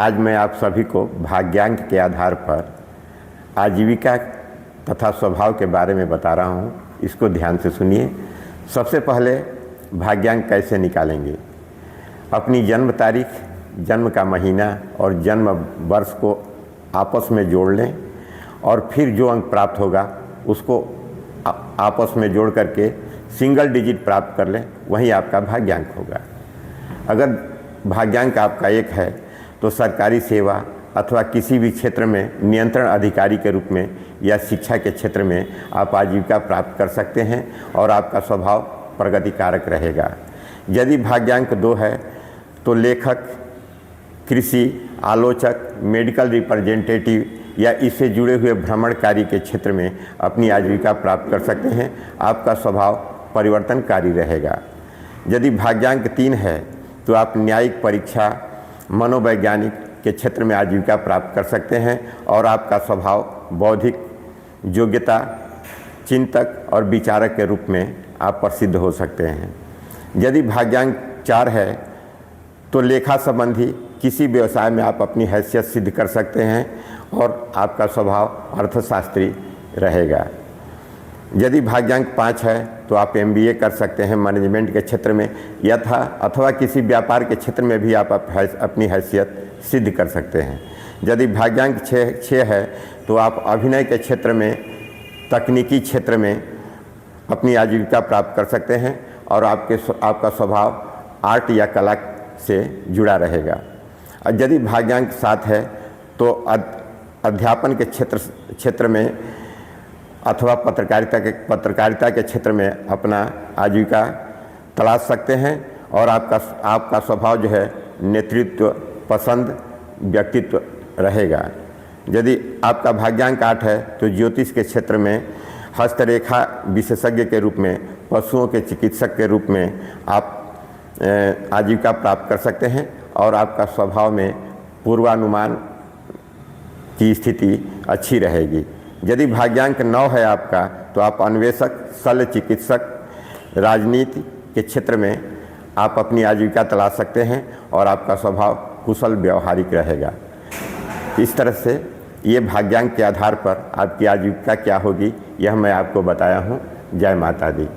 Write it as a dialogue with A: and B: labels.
A: आज मैं आप सभी को भाग्यांक के आधार पर आजीविका तथा स्वभाव के बारे में बता रहा हूँ। इसको ध्यान से सुनिए। सबसे पहले भाग्यांक कैसे निकालेंगे। अपनी जन्म तारीख, जन्म का महीना और जन्म वर्ष को आपस में जोड़ लें और फिर जो अंक प्राप्त होगा उसको आपस में जोड़ करके सिंगल डिजिट प्राप्त कर लें, वही आपका भाग्यांक होगा। अगर भाग्यांक आपका 1 है तो सरकारी सेवा अथवा किसी भी क्षेत्र में नियंत्रण अधिकारी के रूप में या शिक्षा के क्षेत्र में आप आजीविका प्राप्त कर सकते हैं और आपका स्वभाव प्रगतिकारक रहेगा। यदि भाग्यांक 2 है तो लेखक, कृषि, आलोचक, मेडिकल रिप्रेजेंटेटिव या इससे जुड़े हुए भ्रमण कार्य के क्षेत्र में अपनी आजीविका प्राप्त कर सकते हैं। आपका स्वभाव परिवर्तनकारी रहेगा। यदि भाग्यांक 3 है तो आप न्यायिक, परीक्षा, मनोवैज्ञानिक के क्षेत्र में आजीविका प्राप्त कर सकते हैं और आपका स्वभाव बौद्धिक योग्यता, चिंतक और विचारक के रूप में आप प्रसिद्ध हो सकते हैं। यदि भाग्यांक 4 है तो लेखा संबंधी किसी व्यवसाय में आप अपनी हैसियत सिद्ध कर सकते हैं और आपका स्वभाव अर्थशास्त्री रहेगा। यदि भाग्यांक 5 है तो आप MBA कर सकते हैं मैनेजमेंट के क्षेत्र में अथवा किसी व्यापार के क्षेत्र में भी आप अपनी हैसियत सिद्ध कर सकते हैं। यदि भाग्यांक 6 है तो आप अभिनय के क्षेत्र में, तकनीकी क्षेत्र में अपनी आजीविका प्राप्त कर सकते हैं और आपका स्वभाव आर्ट या कला से जुड़ा रहेगा। और यदि भाग्यांक 7 है तो अध्यापन के क्षेत्र में अथवा पत्रकारिता के क्षेत्र में अपना आजीविका तलाश सकते हैं और आपका स्वभाव जो है नेतृत्व पसंद व्यक्तित्व रहेगा। यदि आपका भाग्यांक 8 है तो ज्योतिष के क्षेत्र में हस्तरेखा विशेषज्ञ के रूप में, पशुओं के चिकित्सक के रूप में आप आजीविका प्राप्त कर सकते हैं और आपका स्वभाव में पूर्वानुमान की स्थिति अच्छी रहेगी। यदि भाग्यांक 9 है आपका तो आप अन्वेषक, शल्य चिकित्सक, राजनीति के क्षेत्र में आप अपनी आजीविका तलाश सकते हैं और आपका स्वभाव कुशल व्यवहारिक रहेगा। इस तरह से ये भाग्यांक के आधार पर आपकी आजीविका क्या होगी यह मैं आपको बताया हूँ। जय माता दी।